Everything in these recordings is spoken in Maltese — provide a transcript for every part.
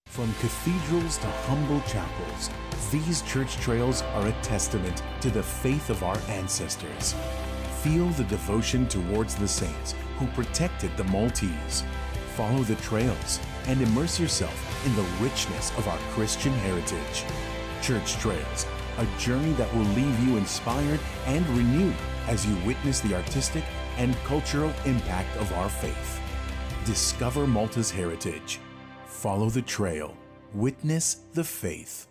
From cathedrals to humble chapels, these church trails are a testament to the faith of our ancestors. Feel the devotion towards the saints who protected the Maltese. Follow the trails and immerse yourself in the richness of our Christian heritage. Church Trails, a journey that will leave you inspired and renewed as you witness the artistic and cultural impact of our faith. Discover Malta's heritage. Follow the trail. Witness the faith.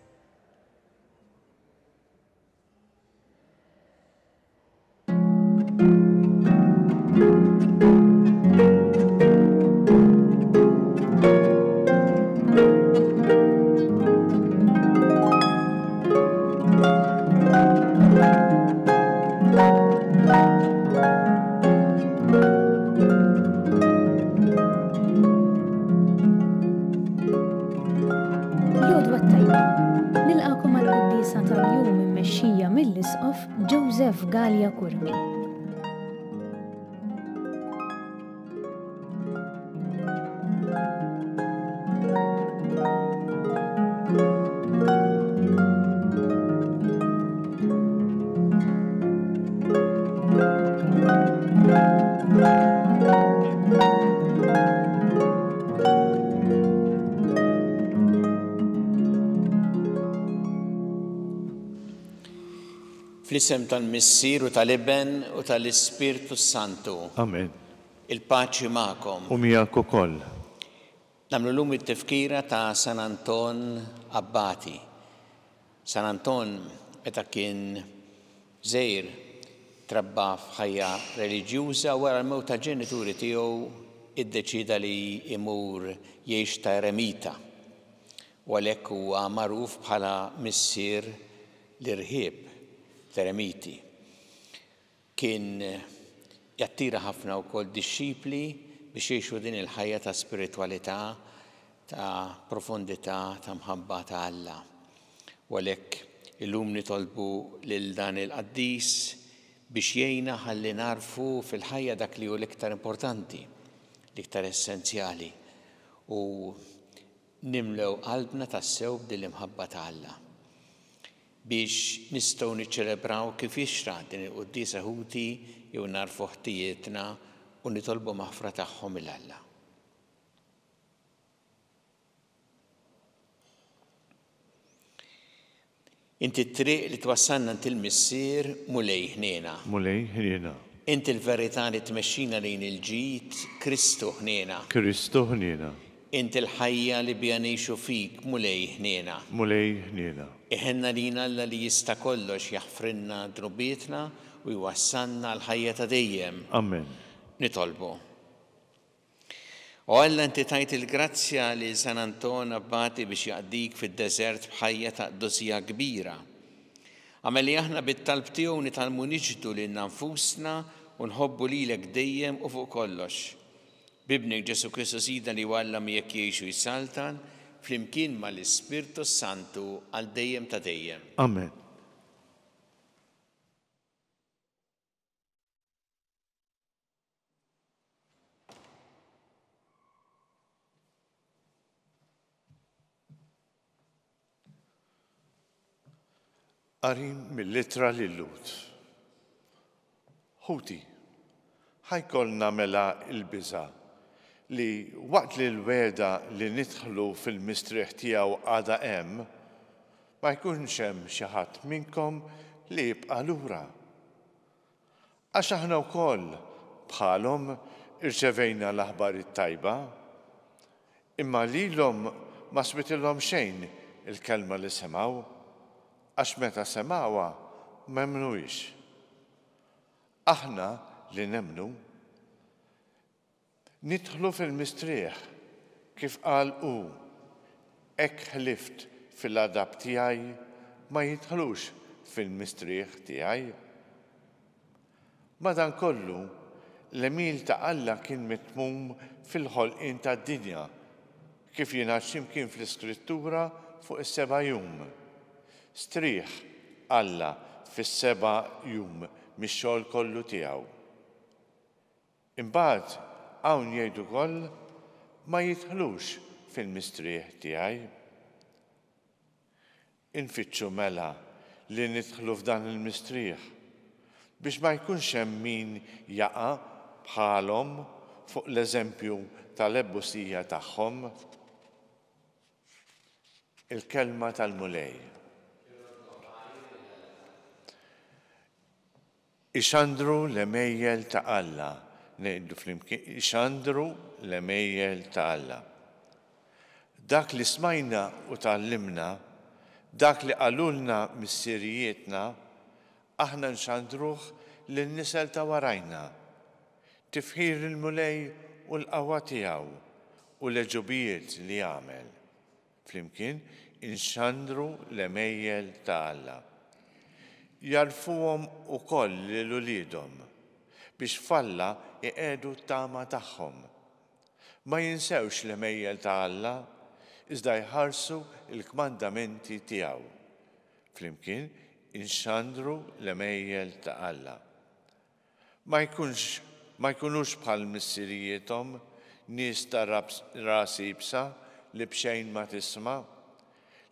الإسقف جوزيف غاليا كورمي. Fl-isem tal-Missier u tal-Ibn u tal-Ispirtu Santu. Amen. Il-paċi ma'kom. U miegħek ukoll. Nagħmlu llum it-tifkira ta' San Anton Abbati. San Anton meta kien żgħir trabba f'ħajja reliġjuża wara l-mewt ta' ġenituri tiegħu iddeċida li imur jgħix ta' eremita. U għalhekk huwa magħruf bħala missier l-irħieb. Eremiti. Kien jattira ħafna wkoll dixxipli biex jgħixu din il-ħajja ta' spiritwalità, ta' profondità, ta' mħabba ta' Alla. U għalhekk illum nitolbu lil dan il-qaddis biex jgħinna ħalli narfu fil-ħajja dak li hu l-iktar importanti, l-iktar essenzjali u nimlew qalbna tas-sew b'din l-imħabba ta' Alla. Biex nistgħu niċċelebraw kif jixra din il-Qudiesa Ħuti jew narfu ħtijietna u nitolbu maħfra tagħhom il-Alla. Inti t-triq li twassalna inti l-missier mulej ħniena. Mulej ħniena. Inti l-verità li tmexxina lejn il-ġid Kristu ħniena. Kristu ħniena. Inti l-ħajja li bija ngħixu fik mulej ħniena. Mulej ħniena. Iħenna lina Alla li jista' kollox jaħfrinna drubietna u jwassalna l-ħajja ta' dejjem. Amen. Nitolbu. U Alla inti tajt il-grazzja li San Anton Abbati biex jaqdik fid-deżert bħajja ta' qdusija kbira. Għamel li aħna bit-talb tiegħu nitalmu niġdu lil nfusna u nħobbu lilek dejjem u fuq kollox. Bibnek Ġesu Kristu Sida li wallam jekk jgħixu jsaltan flimkien mal-Ispirtu Santu għal dejjem ta' dejjem. Amen. Qari mill-Ittra lil-Lut. Ħuti, ħajkollna mela il-biża' li waqt li l-weda li nidħlu fil-mistrieħ tiegħu għadha hemm, ma jkunx hemm xi ħadd minnkom li jibqa' lura. Għax aħna wkoll bħalhom irċevejna l-aħbar it-tajba, imma lilhom ma sbitilhom xejn il-kelma li semgħu, għax meta semgħuha m'emmnuhiex. Aħna li nemmnu nidħlu fil-mistrieħ kif qal hu, hekk ħlift fil-adab tiegħi ma jidħlux fil-mistrieħ tiegħi. Madankollu l-emil ta' Alla kien mitmum fil-ħolqien tad-dinja kif jingħad x'imkien fl-Iskrittura fuq is-seba' jum. Strieħ Alla fis-seba' jum mix-xogħol kollu tiegħu. Imbagħad hawn jgħidu wkoll ma jidħlux fil-mistrieħ tiegħi. Infittxu mela li nidħlu f'dan il-mistrieħ biex ma jkunx hemm min jaqa' bħalhom fuq l-eżempju tal-ebbusija tagħhom. Il-kelma tal-mulej. Ixandru l-emejjel ta' Alla. Ngħidu flimkien, ixandru l-emejjel ta' Alla. Dak li smajna u tallimna, dak li qalulna missirijietna, aħna nxandruh lin-nisel ta' warajna. Tifħir il-mulej u l-qawwa tiegħu u l-ġubijiet li jagħmel. Flimkien, inxandru l-emejjel ta' Alla. Jarfuhom ukoll lil uliedhom biex falla iqedu t-tama tagħhom. Ma jinsewx l-emejjel ta' Alla, iżda jħarsu il-kmandamenti tiegħu. Flimkien, inxandru l-emejjel ta' Alla. Ma jkunux bħal missirijiethom, nies ta' ras ibsa li bxejn ma tisma',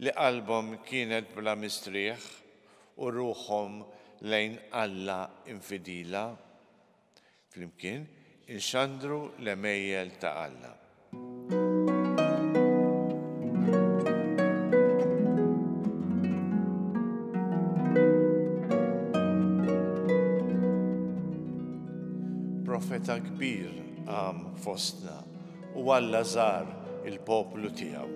li qalbhom kienet bla mistrieħ u ruħhom lejn Alla infidila. Flimkien, inxandru l-emejjel ta' Alla. Profeta kbir għam fostna u Alla żar il-poplu tiegħu.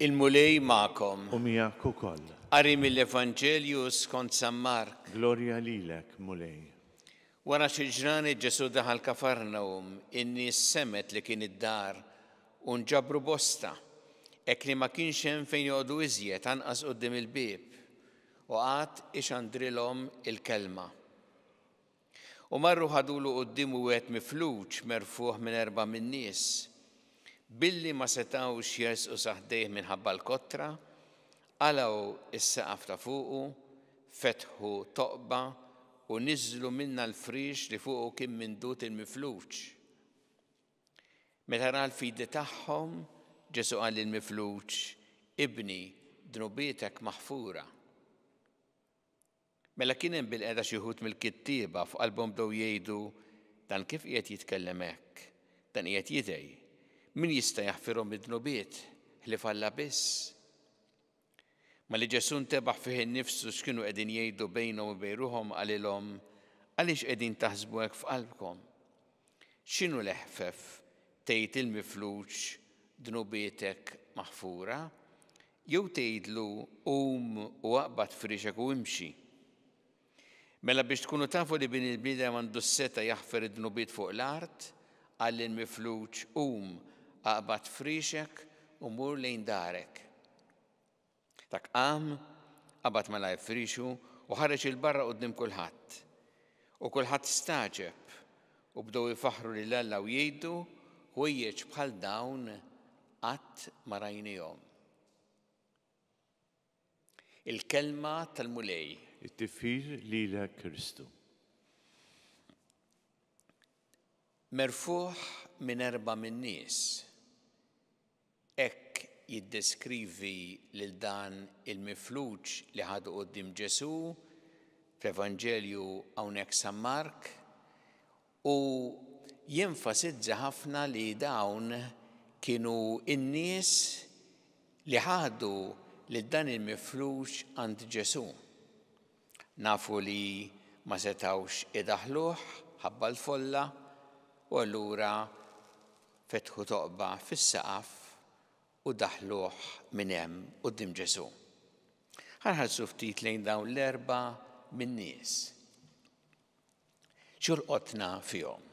Il-mulej ma'kom. U miegħek ukoll. Qari mill-Evanġelju skont San Mark. Glorja lilek, mulej. Wara xi ġranet Ġesu daħal Kafarnawm, in-nies semet li kien id-dar u nġabru bosta, hekk li ma kienx hemm fejn joqogħdu iżjed anqas quddiem il-bieb u qatt ixandrilhom il-kelma. U marru ħadulu qudiemu wieħed mifluġ merfuħ minn 4 min-nies. Billi ma setgħux jersqu saħdejh minħabba l-kotra, għalaw is-saqaf ta' fuqu, fetħu toqba u niżlu minna l-frix li fuqu kien mindut il-mifluġ. Meta ra l-fidi tagħhom, Ġesu qal lill-mifluġ, ibni, dnubietek maħfura. Mela kien hemm bil-qiegħda xi wħud mill-kittieba f'qalbhom bdew jgħidu dan kif qiegħed jitkellem hekk, dan qiegħed jidej. Min jista' jaħfirhom id-dnubiet li falla biss? Ma li Ġesu ntebaħ fih innifsu x'kienu qegħdin jgħidu bejnhom u bejn ruħhom qalilhom għaliex qegħdin taħsbu hekk f'qalbkom. X'inhu l-eħfef tgħid il-mifluġ dnubietek maħfura, jew tgħidlu qum u aqbad frixek u imxi. Mela biex tkunu tafu li bin il-bniedem għandu s-seta jaħfer id-dnubiet fuq l-art, għall il-mifluġ qum aqbad frixek u mur lejn darek. Dak qam, qabad malajr frixu u ħareġ il-barra quddiem kulħadd. U kulħadd staġeb u bdew ifaħħru lil Alla u jgħidu ħwejjeġ bħal dawn qatt ma rajnihom. Il-kelma tal-mulej. It-tifħir lilek Kristu. Merfuħ minn 4 min-nies. Hekk jiddeskrivi lil dan il-mifluġ li ħadu quddiem Ġesu fl-Evanġelju hawnhekk San Mark u jenfasizza ħafna li dawn kienu n-nies li ħadu lil dan il-mifluġ għand Ġesu. Nafu li ma setawx idaħluh ħabba l-folla u allura fetħu toqba fis-saqaf u daħluh minn hemm quddiem Ġesu. Ħarħalsu ftit lejn dawn l-4 min-nies. X'urqotna fihom?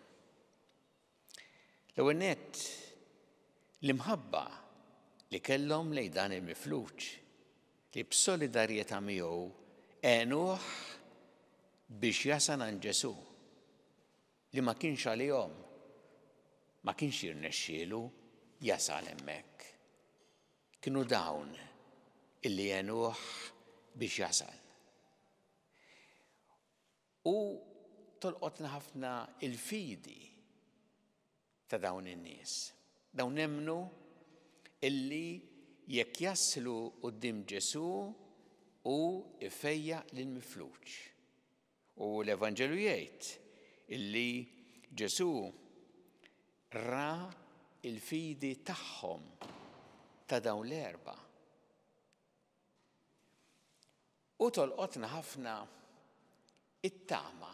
L-ewwel nett l-imħabba li kellhom lejn dan il-mifluġ li b'solidarjetà miegħu għenuh biex jasal għand Ġesu li ma kienx għalihom, ma kienx jirnexxielu jasal hemmhekk. kienu dawn illi jenuh biex jasal. U tolqotna ħafna il-fidi ta' dawn in-nies. Dawn nemmnu illi jekk jaslu quddiem Ġesu u ifejjaq lill-mifluġ. U l-Evanġelu jgħid illi Ġesu ra il-fidi tagħhom ta' dawn l-erba'. U tolqotna ħafna it-tama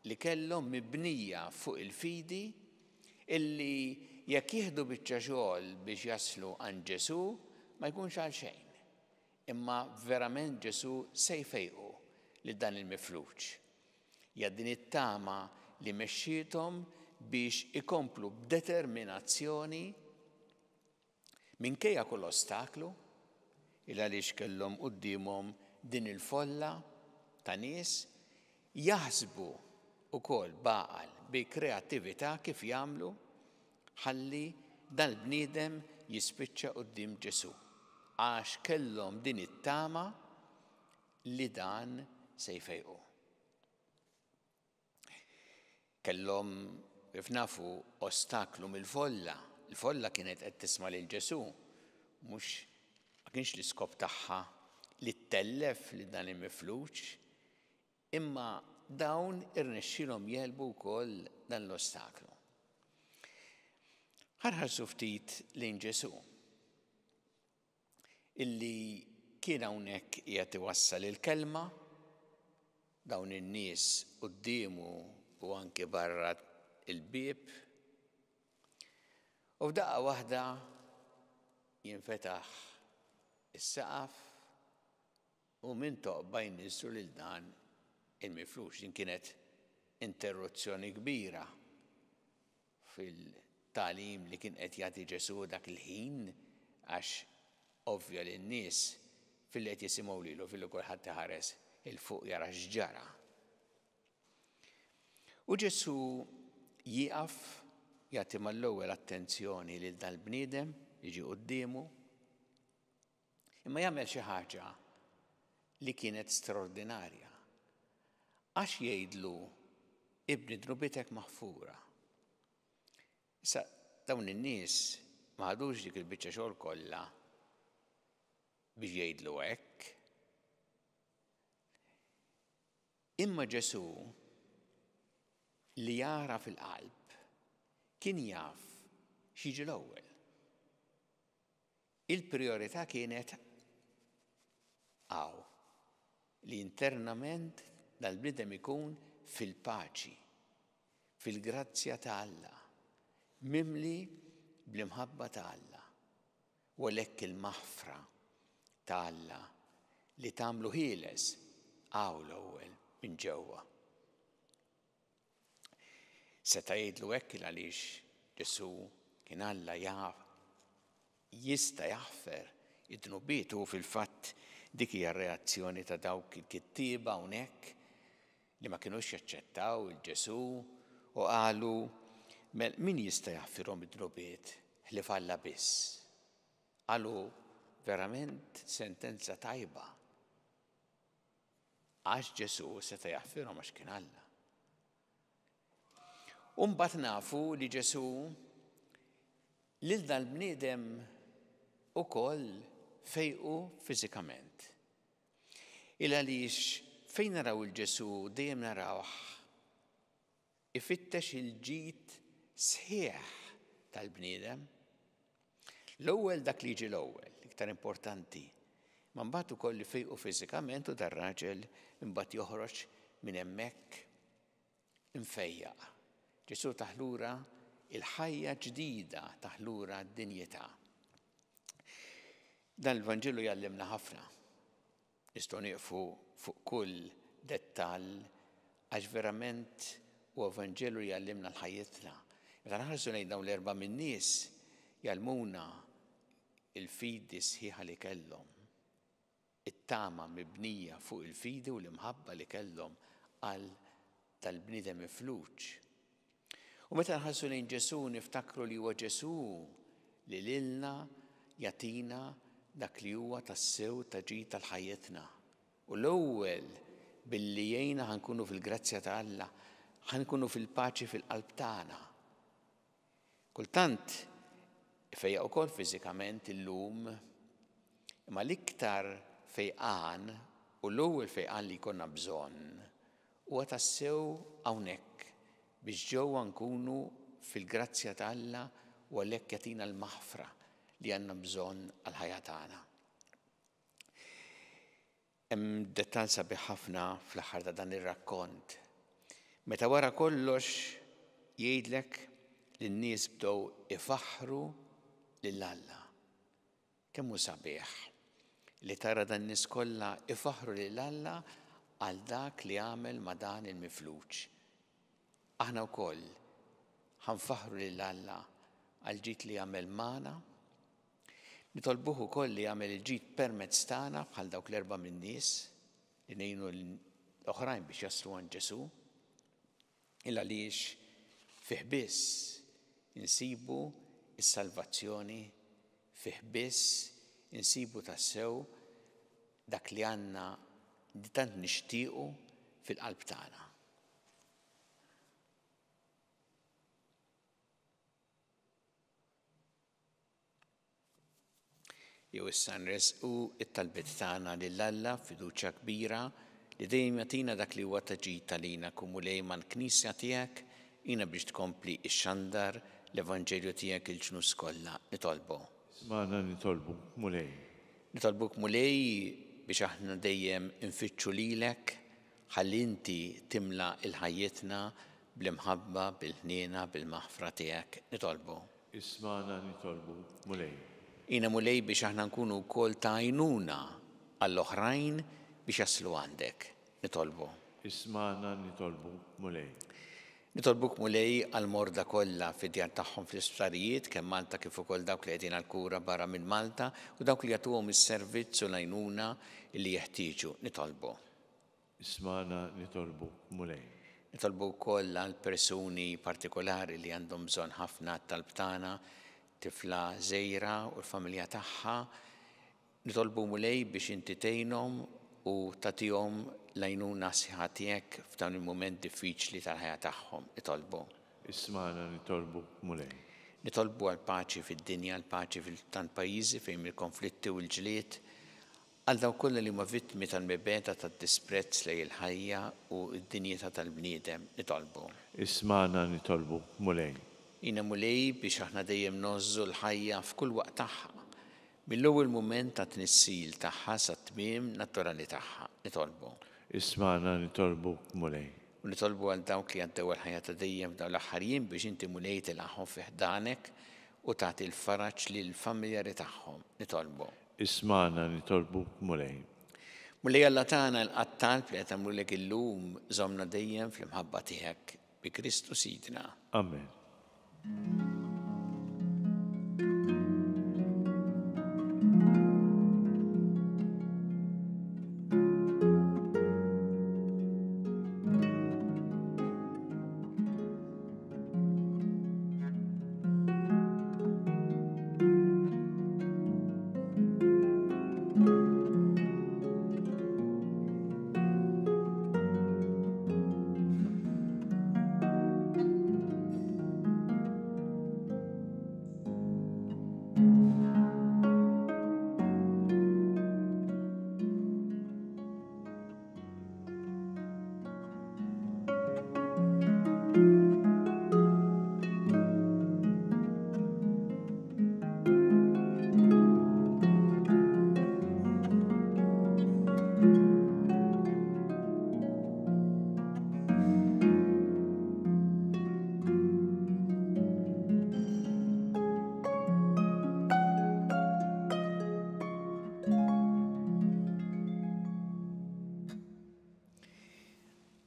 li kellhom mibnija fuq il-fidi illi jekk jieħdu biċċa xogħol biex jaslu għand Ġesu ma jkunx għal xejn. Imma verament Ġesu se jfejqu lil dan il-mifluġ. Ja din it-tama li mexxiethom biex ikomplu b'determinazzjoni minkejja kull ostaklu il għaliex kellhom qudiemhom din il-folla ta' nies jaħsbu ukoll baqal bi kreattività kif jagħmlu ħalli dan il-bniedem jispiċċa quddiem Ġesu għax kellhom din it-tama li dan se jfejqu. Kellhom kif nafu ostaklu mill-folla. Il-folla kienet qed tisma' lil Ġesu, mhux ma kienx l-iskop tagħha li ttellef li dan il-mifluġ, imma dawn irnexxilhom jelbu wkoll dan l-ostaklu. Ħarħarsu ftit lejn Ġesu illi kien hawnhekk qiegħed iwassal il-kelma, dawn in-nies qudiemu u anke barra il-bieb, u f'daqqa waħda jinfetaħ is-saqaf u minn toqba jniżlu lil dan il-mifluġ. Din kienet interruzzjoni kbira fil-tagħlim li kien qed jagħti Ġesu dak il-ħin għax ovvja li n-nies fil-li qed jisimgħu lilu fil-li kulħadd iħares il-fuq jara x'ġara. U Ġesu jieqaf jagħti mal-ewwel attenzjoni lil dal-bniedem jiġi qudiemu, imma jagħmel xi ħaġa li kienet straordinarja. Għax jgħidlu ibni drubitek maħfura. Issa dawn in-nies ma ħadux dik il-biċċa xogħol kollha biex jgħidlu hekk. Imma Ġesu li jara fil-qalb kien jaf x'jiġi l-ewwel. Il-prijorità kienet li internament dal-bniedem ikun fil-paċi, fil-grazzja ta' Alla, mimli bl-imħabba ta' Alla, u għalhekk il-maħfra ta' Alla li tagħmlu ħieles l-ewwel minn ġewwa. Seta' jgħidlu hekk għaliex Ġesu kien Alla jista' jaħfer id-dnubiet u fil-fatt dik hija r-reazzjoni ta' dawk il-kittieba hawnhekk li ma kinux jaċċettaw il-Ġesu u qalu min jista' jaħfirhom id-dnubiet ħlief Alla biss. Qalu verament sentenza tajba. Għax Ġesu seta' jaħfirhom għax kien Alla. U mbagħad nafu li Ġesu lil dal-bniedem ukoll fejqu fiżikament. Il għaliex fejn naraw il-Ġesu dejjem narawh ifittex il-ġid sħiħ tal-bniedem. L-ewwel dak li jiġi l-ewwel, iktar importanti. Ma mbagħad ukoll li fejqu fiżikament u dar-raġel imbagħad joħroġ minn hemmhekk imfejjaq. Ġesu taħlura il-ħajja ġdida taħlura d-dinjità. Dan l-Evanġelu jgħallimna ħafna. Nistgħu nieqfu fuq kull dettall għax verament u Evanġelu jgħallimna l-ħajjitna. Meta naħarsu lejn dawn l-erba' min-nies jgħallmuna il-fidi sħiħa li kellhom. It-tama mibnija fuq il-fidi u l-imħabba li kellhom għal tal-bniedem mifluġ. U meta nħarsu lejn Ġesu niftakru li huwa Ġesu li lilna jagħtina dak li huwa tas-sew taġid tal-ħajjitna. U l-ewwel billi jgħinna ħankunu fil-grazzja ta' Alla, ħankunu fil-paċi fil-qalb tagħna. Kultant fejja wkoll fiżikament illum, imma l-iktar fejqan u l-ewwel fejqan li jkollna bżonn huwa tas-sew hawnhekk biex ġewwa nkunu fil-grazzja ta' Alla u għalhekk jagħtina l-maħfra li għandna bżonn għall-ħajja tagħna. Hemm dettall sabiħ ħafna fl-aħħar ta' dan ir-rakkont. Meta wara kollox jgħidlek li n-nies bdew ifaħħru lil Alla. Kemm hu sabiħ li tara dan nies kollha ifaħħru lil Alla għal dak li għamel ma' dan il-mifluġ. Aħna wkoll ħanfaħru lil Alla għal ġid li għamel magħna. Nitolbuh ukoll li jagħmel il-ġid permezz tagħna bħal dawk l-erba' min-nies li ngħinu l-oħrajn biex jaslu għand Ġesu. Illa għaliex fih biss insibu s-salvazzjoni, fih biss insibu tas-sew dak li għandna li tant nixtiequ fil-qalb tagħna. Jew issa nresqu it-talbiet tagħna lil Alla fiduċja kbira li dejjem jagħtina dak li huwa taġid għalina kumulej mal-Knisja tiegħek jiena biex tkompli x-xandar l-Evanġelju tiegħek il-ġnus kollha nitolbu. Smana nitolbu mulej. Nitolbuk mulej biex aħna dejjem infittxu lilek ħalli inti timla il-ħajjitna bl-imħabba, bil-ħniena, bil-maħfra tiegħek nitolbu. Ismana nitolbu mulej. Jiena mulej biex aħna nkunu wkoll ta' għajnuna għall-oħrajn biex jaslu għandek. Nitolbu. Ismana nitolbu mulej. Nitolbuk mulej għal-morda kollha fid-djar tagħhom fl-isptarijiet kemm Malta kif ukoll dawk li qegħdin għall-kura barra minn Malta u dawk li jagħtuhom is-servizz u l-għajnuna li jeħtieġu. Nitolbu. Ismana nitolbu mulej. Nitolbu wkoll għal persuni partikolari li għandhom bżonn ħafna talb tagħna, tifla Żejra u l-familja tagħha, nitolbu mulej biex inti tgħinhom u tagħtihom l-għajnuna sħiħa tiegħek f'dawn il-mument diffiċli tal-ħajja tagħhom. Nitolbu. Ismana nitolbu mulej. Nitolbu għal paċi fid-dinja, għal paċi fil-tant pajjiżi fejn il-konflitti u l-ġlied, għal dawk kollha li huma vittmi tal-mibeda tad-disprezz lejn il-ħajja u d-dinjità tal-bniedem. Nitolbu. Ismana nitolbu mulej. Jiena mulej biex aħna dejjem nożżu l-ħajja f'kull waqt tagħha, mill-ewwel mument ta' tnissil tagħha sa tmiem naturali tagħha. Nitolbu. Ismana nitolbu mulej. U nitolbu għal dawk li għaddew il-ħajja ta' dejjem f'dawn l-aħħar jiem biex inti mulej tilaqħhom fi ħdanek u tagħti l-faraġġ lill-familjari tagħhom. Nitolbu. Ismana nitolbu mulej. Mulej Alla tagħna l-qattalb li qed tagħmlulek illum żommna dejjem fl-imħabba tiegħek bi Kristu Sidna. Amen.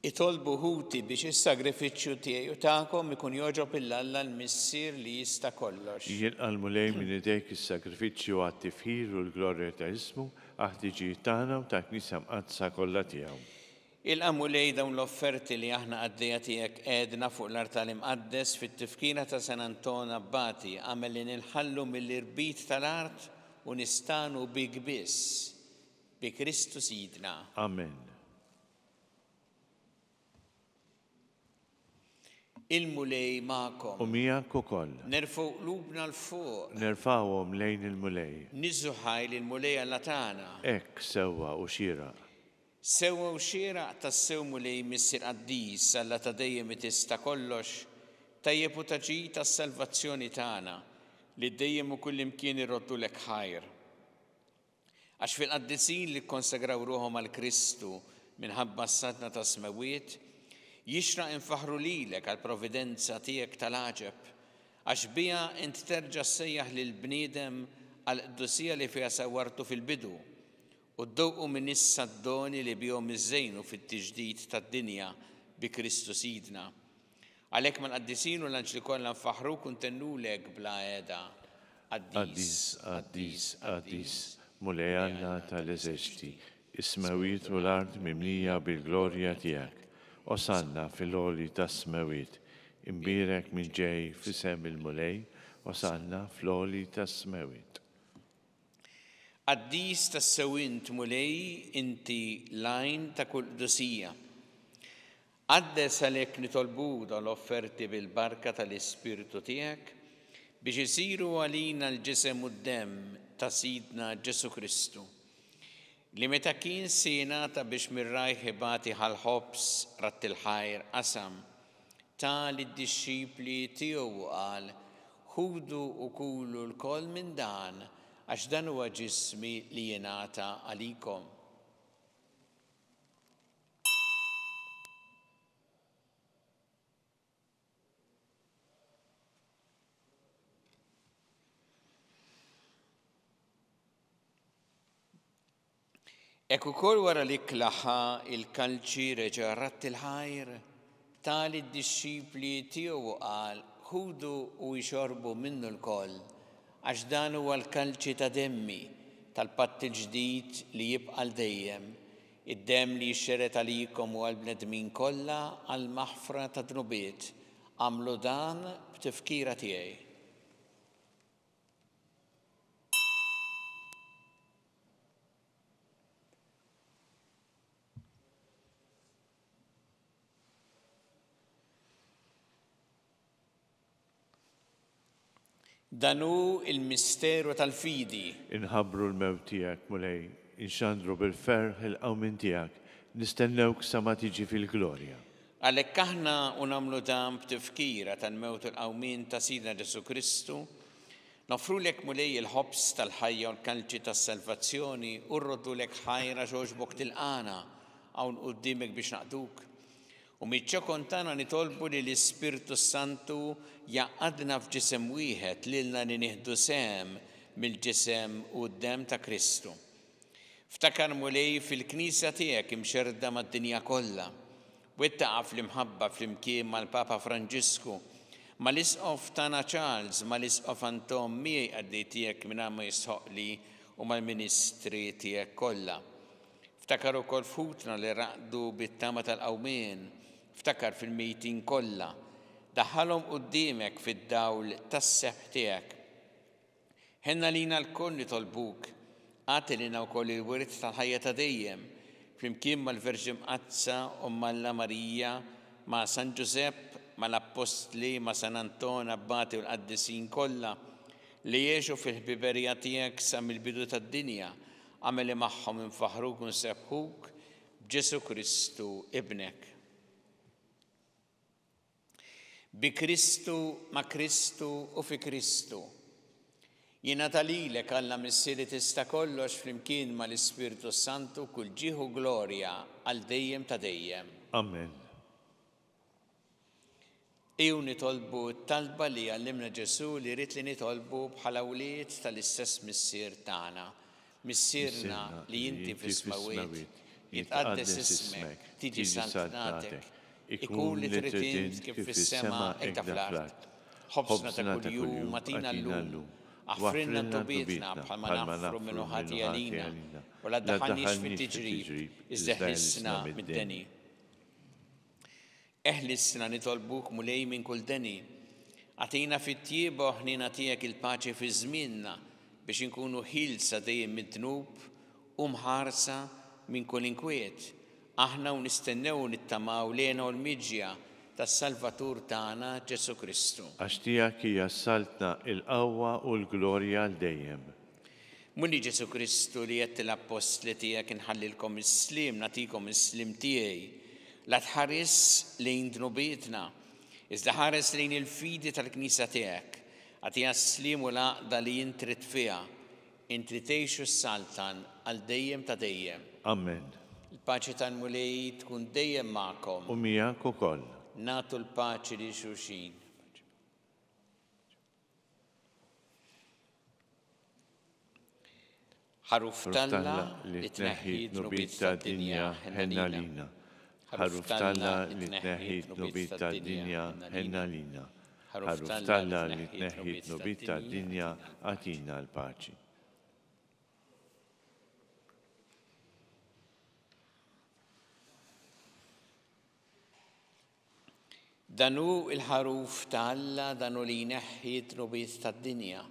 Itolbu ħuti biex is-sagrifiċċju tiegħi u tagħkom ikun jogħġob il-Alla l-missier li jista' kollox. Jinqal mulej minn idejk is-sagrifiċċju għat-tifħir u l-glorja ta' ismu għaħtiġijiet tagħna u ta' Knisja mqadsa kollha tiegħu. Ilqa' mulej dawn l-offerti li aħna għaddejja tiegħek qiegħdna fuq l-art tal-imqaddes fit-tifkira ta' San Anton Abbati għamel li nilħallu mill-irbit tal-art u nistanu bik biss bi Kristu Sidna. Amen. Il-mulej ma'kom. U miegħek ukoll. Nerfu qlubna l-fuq. Nerfawhom lejn il-mulej. Niżu ħajl il-mulej Alla tagħna. Hekk sewwa u xieraq. Sewwa u xieraq tas-sew mulej missir qaddis Alla ta' dejjem tista' kollox, tajjeb u taġid tas-salvazzjoni tagħna li dejjem u kull imkien irroddu lek ħajr. Għax fil-qaddisin li kkonsagraw ruhom għal Kristu minħabba s-sadna ta' smewiet, jixraq infaħru lilek għal providenza tiegħek tal-għaġeb, għax bija int terġa' ssejjaħ lil bniedem għal qdusija li fiha sawwartu fil-bidu u ddowqu minn issa d-doni li bihom iżżejnu fit-tiġdid tad-dinja bi Kristu Sidna. Għalhekk mal-qaddisin u l-anġli kollha nfaħruk u ntennulek bla għeda. Qaddis, mulej Alla tal-eżerċiti, is-smawiet u l-ard mimlija bil-glorja tiegħek. Osanna fil-għoli tas-smawiet, imbirek minn ġej f'isem il-mulej, osanna fl-għoli tas-smawiet. Qaddis tas-sewint mulej inti lajn ta' kull qdusija. Għaddes għalhekk nitolbu l-offerti bil-barka tal-Ispirtu tiegħek biex isiru għalina l-ġisem u d-demm ta' Sidna Ġesu Kristu, li meta kien sjenata biex mir-rajħ ibati ħal-ħobs rat il-ħajr qasam ta' lid-dixxipli tiegħu qal ħudu u kulu l-koll minn dan għax dan huwa ġismi li jingħata għalikom. Ek ukoll wara li klaħħa il-kalċi reġa' rat il-ħajr tali d-dixxipli tiegħu qal ħudu u jxorbu minnu l-koll għax dan huwa l-kalċi ta' demmi tal-patt il-ġdid li jibqa' dejjem, id-demm li jxxeret għalikom u għall-bnedmin kollha għall-maħfra ta' dnubiet. Għamlu dan b'tifkira tiegħi. Danu il-misteru tal-fidi. Inħabru l-mewt tiegħek mulej, inxandru bil-ferħ il-qawmin tiegħek, nistennewk sa ma tiġi fil-glorja. Għalhekk aħna nagħmlu dan b'tifkira tal-mewt il-qawmin ta' Sidna Ġesu Kristu, nofrulek mulej il-ħobs tal-ħajja u l-kalċi tas-salvazzjoni u rroddulek ħajra ġoġbok tilqana hawn quddiemek biex naqduk. U miċċa kontana nitolbu li l-Ispirtu Santu jaqadna f'ġisem wieħed lilna li nieħdu sem mill-ġisem u d-dem ta' Kristu. Ftakar mulej fil-Knisja tiegħek imxerda mad-dinja kollha. Wettaqa fl-imħabba fl-imkien mal-Papa Franġisku, mal-Isqof tagħna Charles, mal-Isqof Anton miegħi għaddej tiegħek minn ma jisħoqli u mal-Ministri tiegħek kollha. Ftakar ukoll futna li raqdu bit-tama tal-qawmien, ftakar fil-mejtin kollha, daħħalhom quddiemek fid-dawl tas-seħħ tiegħek. Ħenna lina l-koll nitolbuk, għati lina wkoll il-wirt tal-ħajja ta' dejjem, flimkien mal-Verġi Mqazza u Malla Marija, ma' San Giuseppe, mal-Apostli, ma' San Anton Abbati u l-qaddisin kollha li jgħixu fil-ħbiberija tiegħek sa mill-bidu tad-dinja, għameli magħhom infaħruk u nsebħuk b'Ġesu Kristu ibnek. Bi Kristu, ma' Kristu u fi Kristu. Jingħata lilek Alla missieri tista' kollox flimkien mal-Ispirtu Santu kull ġieħu glorja għal dejjem ta' dejjem. Amen. Ejju nitolbu t-talba li għallimna Ġesu li rrid li nitolbu bħala wlied tal-istess missier tagħna. Missierna li inti fis-smawiet, jitqaddes ismek, tiġi santnatek, ikun li trid int kif fis-sema hekk fl-ard. Ħobsna ta' kuljum matina llum, aħfrinna ntubietna bħalma nafru minnu ħati għalina, u la ddaħħalniex fit-tiġrib, iżda ħlissna mid-deni. Eħlissna nitolbuk mulej minn kull deni, għatina fit-tjieba ħnina tiegħek il-paċi fi żmienna biex inkunu ħilsa dejjem mid-dnub u mħarsa minn kull inkwiet. Aħna u nistennew nittamaw lejna u l-miġja tas-Salvatur tagħna Ġesu Kristu. Għax tiegħek hija saltna il-qawwa u l-glorja għal dejjem. Munni Ġesu Kristu li qed l-apostli tiegħek inħallilkom is-slim, nagħtikom is-slim tiegħi. La tħares lejn dnubietna, iżda ħares lejn il-fidi tal-Knisja tiegħek. Għatija s-slim u l-għaqda li jintrit fiha, intri tgħixu s-saltan għal dejjem ta' dejjem. Amen. Il-paċi tal-Mulej tkun dejjem magħkom. U miegħek ukoll. Nagħtu l-paċi li xulxin. Ħaruf talla li tneħħid nubiet tad-dinja ħenna lina. Ħaruf talla li tneħħid nubiet tad-dinja ħenna lina. Ħaruf talla li tneħħid nubiet tad-dinja għatina l-paċi. Danu il-ħaruf ta' Alla, danu li jneħħid nubiet tad-dinja.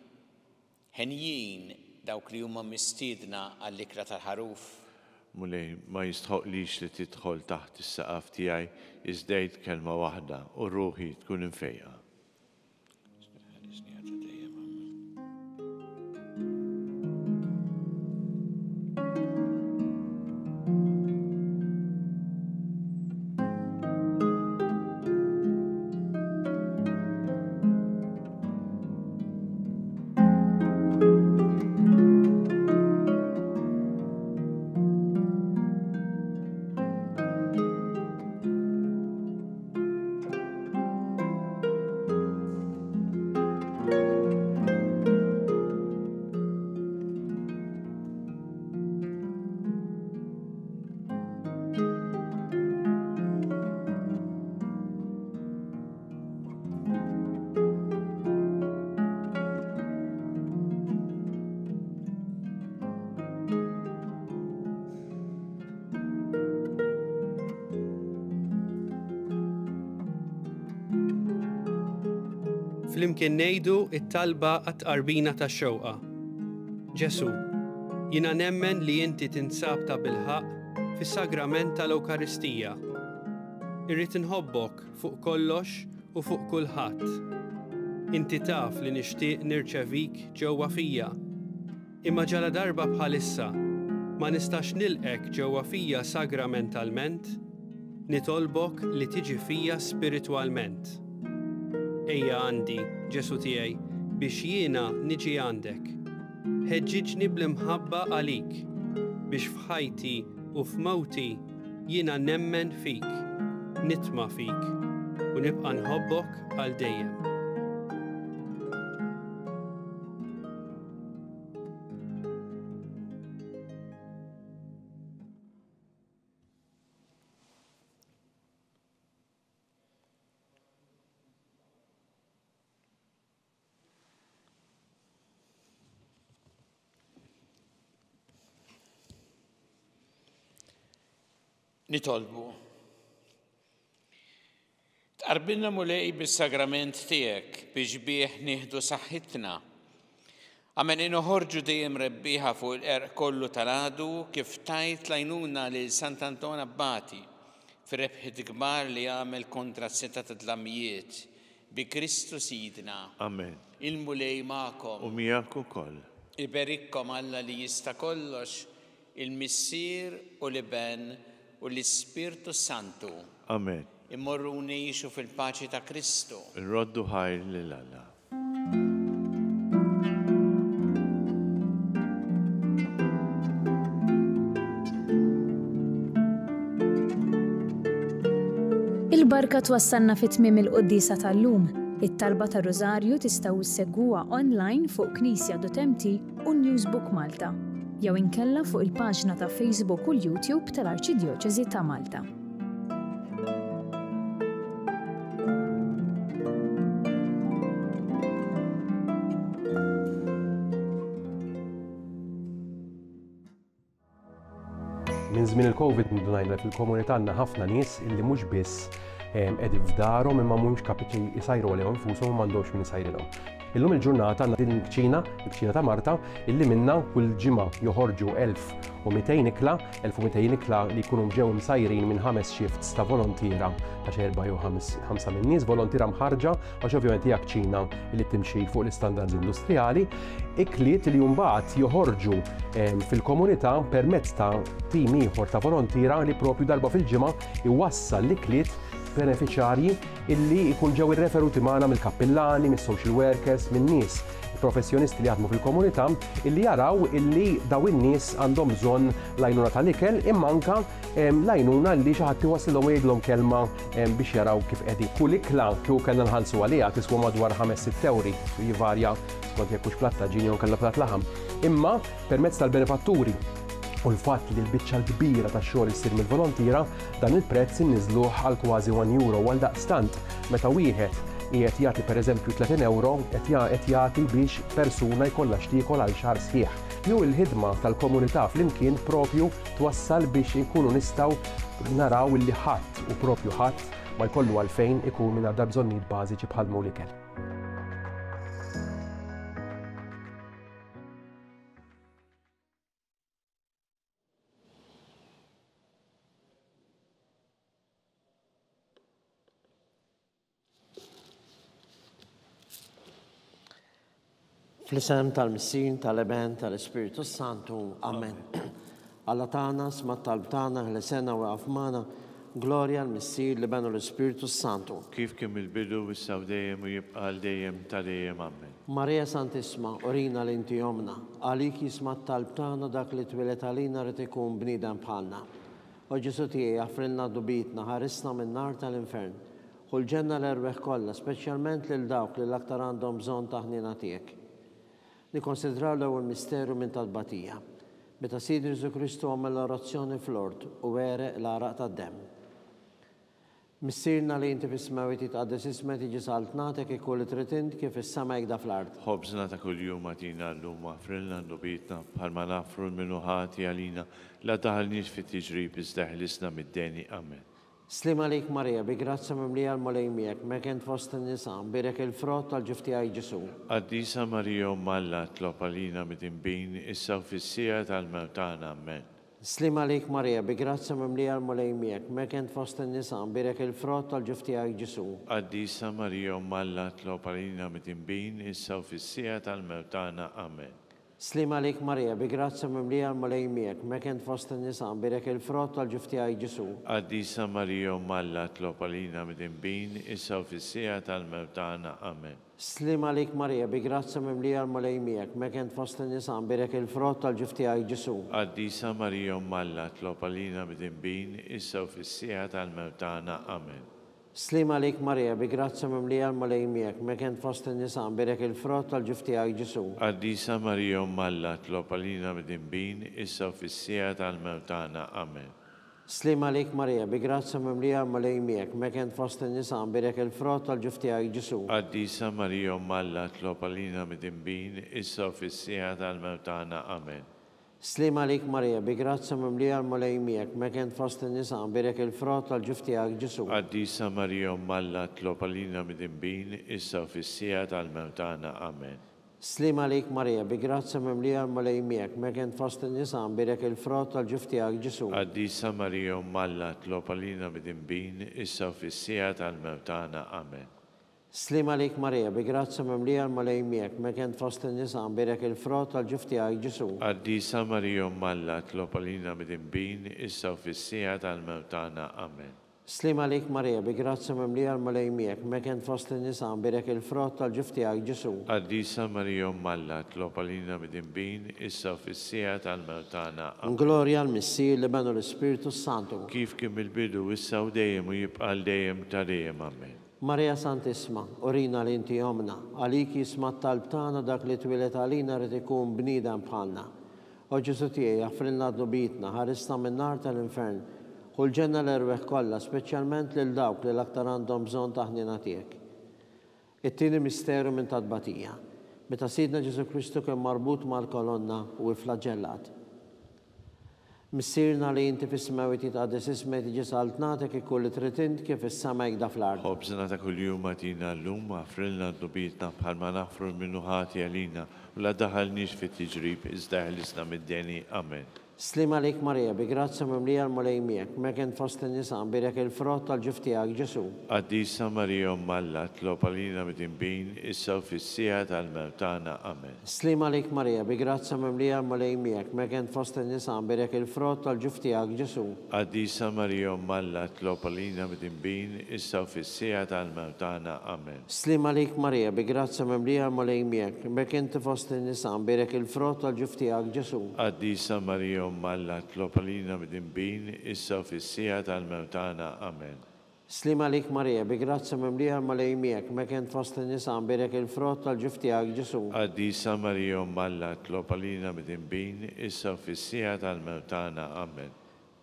Ħenjin dawk li huma mistiedna għall-ikra tal-ħaruf. Mulej, ma jistħoqlix li tidħol taħt is-saqaf tiegħi iżdejt kelma waħda u ruħi tkun infejqa. Flimkien ngħidu it-talba għat-qarbina tax-xewqa. Ġesu, jiena nemmen li inti tinsab ta' bilħaq fis-sagrament tal-Ewkaristija. Irrid inħobbok fuq kollox u fuq kulħadd. Inti taf li nixtieq nirċevik ġewwa fija. Imma ġala darba bħalissa ma nistax nilqek ġewwa fija sagramentalment, nitolbok li tiġi fija spiritwalment. Ejja għandi, Ġesu tiegħi, biex jiena niġi għandek. Ħeġġiġni bl-imħabba għalik, biex f'ħajti u f'mawti jiena nemmen fik, nitma fik u nibqa' nħobbok għal dejjem. Nitolbu. Tqarbilna Mulej bis-sagrament tiegħek biex bih nieħdu saħħitna. Amen noħorġu dejjem rebbieħa fuq il-qerq kollu tal-għadu kif tajt lajnuna lil Sant'Anton Abbati fir-rebħiet kbar li għamel kontra s-seta ta' dlammijiet bi Kristu Sidna. Amen. Il-Mulej magħkom. U miegħek ukoll. Iberikkom Alla li jista' kollox, il-Missier u l-Iben u l-Ispirtu Santu. Amen. Immorru ngħixu fil-paċi ta' Kristu. Roddu ħajr lil Alla. Il-barka twassalna fit-tmiem il-Qudiesa tal-lum. It-talba ta' Rożarju tistgħu issegwuha online fuq Knisja.mt u Newsbook Malta, jew inkella fuq il-paġna ta' Facebook u l-YouTube tal-Arċidjoċeżi ta' Malta. Minn żmien il-COVID ndunajna fil-komunità għandna ħafna nies illi mhux biss qegħdin f'darhom imma mhumiex kapaċi jsajru għalihom infushom u m'għandhomx min isajrilhom. Illum il-ġurnata għandna din il-kċina ta' Marta, illi minna kull ġimgħa joħorġu 1200 ikla, 1200 ikla li jkunu ġew msajrin minn 5 shifts ta' volontira ta' 4 jew 5 minn nies volontira mħarġa għax ovvjament hija kċina li timxi fuq l-istandards industrijali, ikliet li mbagħad joħorġu fil-komunità permezz ta' tim ieħor ta' volontira li propju darba fil-ġimgħa iwassal l-ikliet beneficjarji illi jkun ġew irreferuti magħna mill-kappillani, mis-social workers, minn nies professjonisti li jaħdmu fil-komunità illi jaraw illi daw in-nies għandhom bżonn l-għajnuna tal-ikel imma anke l-għajnuna li xi ħadd iwassilhom u jgħidlhom kelma biex jaraw kif qegħdin. Kull ikla kieku kellna nħallsu għaliha tiswa madwar 5-6 euro, jivarja skont jekk hux platt ta' ġini jew kellha platt laħam. Imma permezz tal-benefatturi u l-fatt li l-biċċa l-kbira tax-xogħol issir mill-volontira, dan il-prezz inniżluh għal kważi 1 euro għal daqstant meta wieħed qiegħed jagħti pereżempju 30 euro qed jagħti biex persuna jkollha x'tiekol għal xahar sħiħ. Jew il-ħidma tal-komunità flimkien propju twassal biex inkunu nistgħu naraw illi ħadd u propju ħadd ma jkollu għalfejn ikun mingħajr bżonnijiet bażiċi bħal l-ikel. Fl-isem tal-Missin, tal-Eben, tal-Ispiritu Santu. Amen. Alla tana, smat tal-btana, ħlesena u għafmana, glorja l-Missir li benu l-Ispiritu Santu. Kif kim il-bidu wissaw dejjem u jibqal dejjem tal-dejjem. Amen. Maria Santisma, orina l-inti jomna, għaliki smat tal-btana dak li twilet għalina ritikun bnidem bħalna. O Ġesu tiegħi għafrilna dubitna, ħarisna minn nar tal-infern. Kull ġenna l-erbeħ kollha, speċjalment lil dawk li l-aktar għandhom bżonn taħnina tiegħek. Nikonsidraw l-ewwel misteru minn tal-batija. Meta Sidri Ġesu Kristu għamel l-orazzjoni fl-ort u wereq l-araq tad-dem. Missirna li inti fis-smawi titqaddes ismek tiġi saltnatek ikun li trid int kif is-sama jgħid fl-ard. Ħobżna ta' kuljum għatina llum waffrilna ndubitna bħalma nafru l-minuħati għalina la daħalniex fit-tiġrib iżda ħlisna mid-deni. Amen. Slim għalik Marija, bi grazza mimlija l-molej miegħek, mek int fost in-nisa, birek il-frott tal-ġuf tiegħi Ġesu. Qaddisa Marija Malla tlob għalina mid-inbin issa u fis-sija tal-mewtana. Amen. Slim għalik Marija, bi grazza mimlija l-molej miegħek, mek int fost in-nisa, birek il-frott tal-ġuf tiegħi Ġesu. Qaddisa Marija Malla tlob għalina mid-inbin issa u fis-sija tal-mewtana. Amen. Slim għalik Marija, bi grazza mimlija l-molej miegħek, mek int fost in-nisa, birek il-frott tal-ġuf tiegħi Ġesu. Qaddisa Marija Malla tlob għalina mid-inbin issa u fis-sija tal-mewtana. Amen. Slim għalik Marija, bi grazza mimlija l-molej miegħek, mek int fost in-nisa, birek il-frott tal-ġuf tiegħi Ġesu. Qaddisa Marija Malla tlob għalina mid-inbin issa u fis-sija tal-mewtana. Amen. Slim għalik Marija, bi grazza mimlija l-molej miegħek, mek int fost in-nisa, birek il-frott tal-ġuf tiegħi Ġesu. Qaddisa Marija Malla tlob għalina mid-inbin issa u fis-sija tal-mewtana. Amen. Slim għalik Marija, bi grazza mimlija l-molej miegħek, mek int fost in-nisa, birek il-frott tal-ġuf tiegħi Ġesu. Qaddisa Marija Malla tlob għalina mid-inbin issa u fis-sija tal-mewtana. Amen. Slim għalik Marija, bi grazza mimlija l-molej miegħek, mek int fost in-nisa, birek il-frott tal-ġuf tiegħi Ġesu. Qaddisa Marija Malla tlob għalina mid-inbin issa u fis-sija tal-mewtana. Amen. Slim għalik Marija, bi grazza mimlija l-molej miegħek, mek int fost in-nisa, birek il-frott tal-ġuf tiegħi Ġesu. Qaddisa Marija Malla tlob għalina mid-inbin issa u fis-sija tal-mewtana. Amen. Slim għalik Marija, bi grazza mimlija l-molej miegħek, mek int fost in-nisa, birek il-frott tal-ġuf tiegħi Ġesu. Qaddisa Marija Malla tlob għalina mid-inbin issa u fis-sija tal-mewtana. Amen. Slim għalik Marija, bi grazza mimlija l-molej miegħek, mek int fost in-nisa, birek il-frott tal-ġuf tiegħi Ġesu. Qaddisa Marija Malla tlob għalina mid-inbin issa u fis-sija tal-mewtana. Amen. Glorja l-Missir li benu l-Ispiritu Santu. Kif kim il-bidu issa u dejjem u jibqal dejjem tal-dejjem. Amen. Marija Santisma, orina l-inti jomna, għaliki smat tal-btana dak li twilet għalina rrit ikun bnidem bħalna. O Ġesu tiegħi għafrilna dubitna, ħarisna minn nar tal-infern, kull ġenna l-erweħ kollha, speċjalment lil dawk li l-aktar għandhom bżonn taħnina tiegħek. It-tieni misteru minn tal-batija, meta Sidna Ġesu Kristu kien marbut mal-kolonna u flaggellat. Missirna li inti fis-smawi titqaddis ismek tiġi saltnatek ikun li trid int kif is-sama jgħid fl-ard. خبزنا كل يوم أتينا اللوم واغفر لنا ذنوبنا بحال ما نغفر من ħati għalina ولا دخلنيش في التجريب إذ أهلسنا من الدنيا آمين. Slim għalik Marija, bi grazza mimlija l-mulej miegħek, mek fost in-nisa birek il-frott tal-ġuf tiegħek Ġesu. Qaddisa Marija Alla, tlob għalina mid-inbin, issa u fis-sija tal-mewt tagħna. Amen. Slim għalik Marija, bi grazza mimlija l-mulej miegħek, mek fost in-nisa birek il-frott tal-ġuf tiegħek Ġesu. Qaddisa Marija Alla, tlob għalina mid-inbin, issa u fis-sija tal-mewt tagħna. Amen. Slim għalik Marija, bi grazza mimlija l-mulej miegħek, mek fost in-nisa birek il-frott tal-ġuf tiegħek Ġesu. Qaddisa Marija Alla, tlob għalina mid-inbin, issa u fis-sija tal-mewt tagħna. Amen. Slim għalik Marija, bi grazza mimlija l-mulej miegħek, mek fost in-nisa birek il-frott tal-ġuf tiegħek Ġesu. Qaddisa Marija Alla, tlob għalina mid-inbin, issa u fis-sija tal-mewt tagħna. Amen.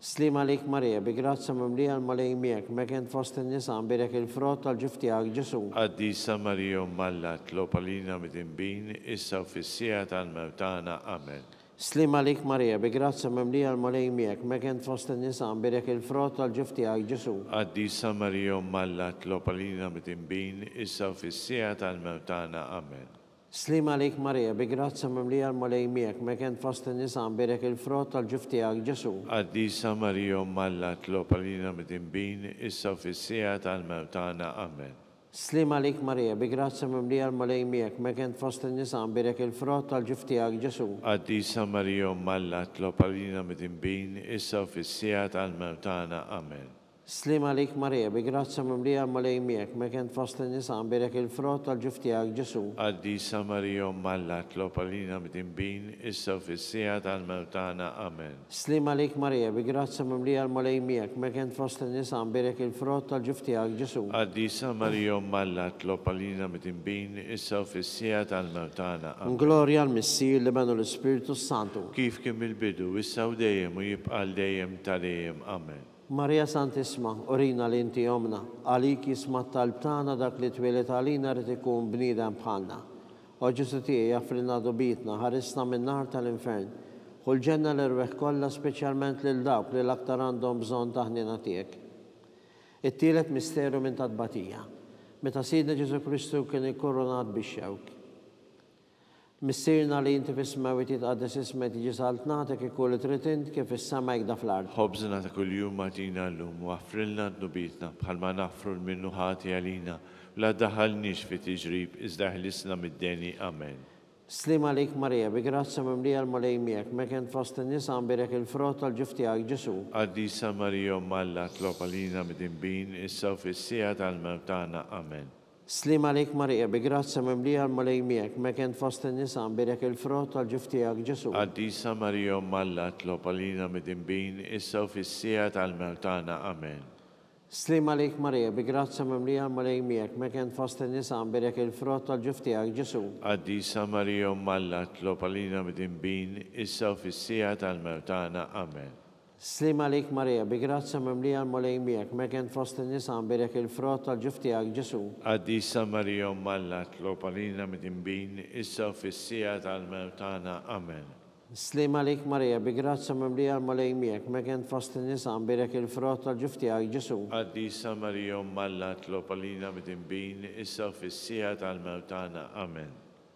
Slim għalik Marija, bi grazza mimlija l-mulej miegħek, mek fost in-nisa birek il-frott tal-ġuf tiegħek Ġesu. Qaddisa Marija Alla, tlob għalina mid-inbin, issa u fis-sija tal-mewt tagħna. Amen. Slim għalik Marija, bi grazza mimlija l-mulej miegħek, mek fost in-nisa birek il-frott tal-ġuf tiegħek Ġesu. Qaddisa Marija Alla, tlob għalina mid-inbin, issa u fis-sija tal-mewt tagħna. Amen. Slim għalik Marija, bi grazza mimlija l-mulej miegħek, mek fost in-nisa birek il-frott tal-ġuf tiegħek Ġesu. Qaddisa Marija Alla, tlob għalina mid-inbin, issa u fis-sija tal-mewt tagħna. Amen. Slim għalik Marija, bi grazza mimlija l-mulej miegħek, mek fost in-nisa birek il-frott tal-ġuf tiegħek Ġesu. Qaddisa Marija Alla, tlob għalina mid-inbin, issa u fis-sija tal-mewt tagħna. Amen. Slim għalik Marija, bi grazza mimlija l-mulej miegħek, mek fost in-nisa birek il-frott tal-ġuf tiegħek Ġesu. Qaddisa Marija Alla, tlob għalina mid-inbin, issa u fis-sija tal-mewt tagħna. Amen. Slim għalik Marija, bi grazza mimlija l-mulej miegħek, mek fost in-nisa birek il-frott tal-ġuf tiegħek Ġesu. Qaddisa Marija Alla, tlob għalina mid-inbin, issa u fis-sija tal-mewt tagħna. Amen. Glorja l-Missir li benu l-Ispiritu Santu. Kif kien mill-bidu, issa u dejjem u jibqa' dejjem tal-dejjem. Amen. Marija Santisma, orina li inti omna, għalik jisma talbtana dak li twilet għalina rrit ikun bnidem bħalna. O Ġesu tiegħi jaffrilna dobitna, ħarisna minn nar tal-infern. Kull ġenna l-irweħ kollha speċjalment lil dawk li l-aktar għandhom bżonn taħnina tiegħek. It-tielet misteru minn tadbatija. Meta Sidna Ġesu Kristu kien ikkoronat bix-xewk. Missirna li inti fis-smawi titqaddis ismek tiġi saltnatek ikun li trid int kif is-sama jgħid fl-ard. Ħobżna ta' kuljum atina llum u għaffrilna d-nubitna bħalma naħfru minnu ħati għalina la daħalniex fi tiġrib iżda ħlisna mid-deni. Amen. Slim għalik Marija, bi grazza mimlija l-mulej miegħek, mek fost in-nisa birek il-frott tal-ġuf tiegħek Ġesu. Qaddisa Marija Alla, tlob għalina mid-inbin, issa u fis-sija tal-mewt tagħna. Amen. Slim għalik Marija, bi grazza mimlija l-mulej miegħek, mek fost in-nisa birek il-frott tal-ġuf tiegħek Ġesu. Qaddisa Marija Alla, tlob għalina mid-inbin, issa u fis-sija tal-mewt tagħna. Amen. Slim għalik Marija, bi grazza mimlija l-mulej miegħek, mek fost in-nisa birek il-frott tal-ġuf tiegħek Ġesu. Qaddisa Marija Alla, tlob għalina mid-inbin, issa u fis-sija tal-mewt tagħna. Amen. Slim għalik Marija, bi grazza mimlija l-mulej miegħek, mek fost in-nisa birek il-frott tal-ġuf tiegħek Ġesu. Qaddisa Marija Alla, tlob għalina mid-inbin, issa u fis-sija tal-mewt tagħna. Amen. Slim għalik Marija, bi grazza mimlija l-mulej miegħek, mek fost in-nisa birek il-frott tal-ġuf tiegħek Ġesu. Qaddisa Marija Alla, tlob għalina mid-inbin, issa u fis-sija tal-mewt tagħna. Amen.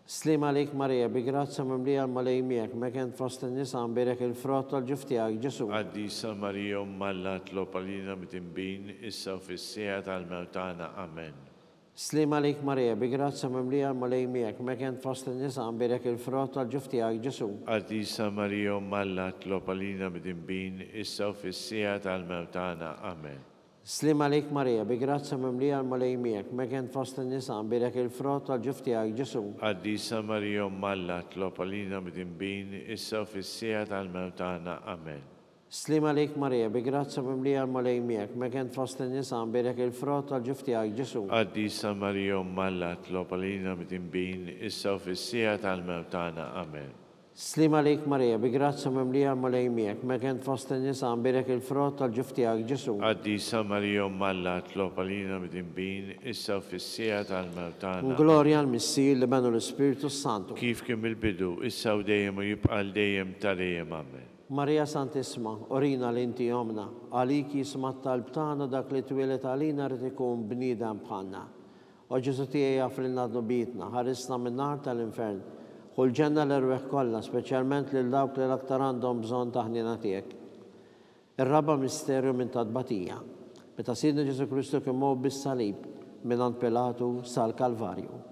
Slim għalik Marija, bi grazza mimlija l-mulej miegħek, mek fost in-nisa birek il-frott tal-ġuf tiegħek Ġesu. Qaddisa Marija Alla, tlob għalina mid-inbin, issa u fis-sija tal-mewt tagħna. Amen. Slim għalik Marija, bi grazza mimlija l-mulej miegħek, mek fost in-nisa birek il-frott tal-ġuf tiegħek Ġesu. Qaddisa Marija Alla, tlob għalina mid-inbin, issa u fis-sija tal-mewt tagħna. Amen. Slim għalik Marija, bi grazza mimlija l-mulej miegħek, mek fost in-nisa birek il-frott tal-ġuf tiegħek Ġesu. Qaddisa Marija Alla, tlob għalina mid-inbin, issa u fis-sija tal-mewt tagħna. Amen. Slim għalik Marija, bi grazza mimlija l-mulej miegħek, mek fost in-nisa birek il-frott tal-ġuf tiegħek Ġesu. Qaddisa Marija Alla, tlob għalina mid-inbin, issa u fis-sija tal-mewt tagħna. Amen. Slim għalik Marija, bi grazza mimlija l-mulej miegħek, mek fost in-nisa birek il-frott tal-ġuf tiegħek Ġesu. Qaddisa Marija Alla, tlob għalina mid-inbin, issa u fis-sija tal-mewt tagħna. Glorja l-Missir li benu l-Ispiritu Santu. Kif kien mill-bidu, issa u dejjem u jibqa' dejjem tal-dejjem. Amen. Marija Santisma, orina l-inti jomna, għaliki smat talbtana dak li twilet għalina rrit ikun bnidem bħalna. O Ġesu tiegħi għafrilna d-nubitna, ħarisna min-nar tal-infern, kull ġenna l-erweħ kollha, speċjalment lil dawk li l-aktar għandhom bżonn taħnina tiegħek. Ir-raba misterju minn tadbatija, meta Sidna Ġesu Kristu kien mow bis-salib minn Pilatu sal-Kalvarju.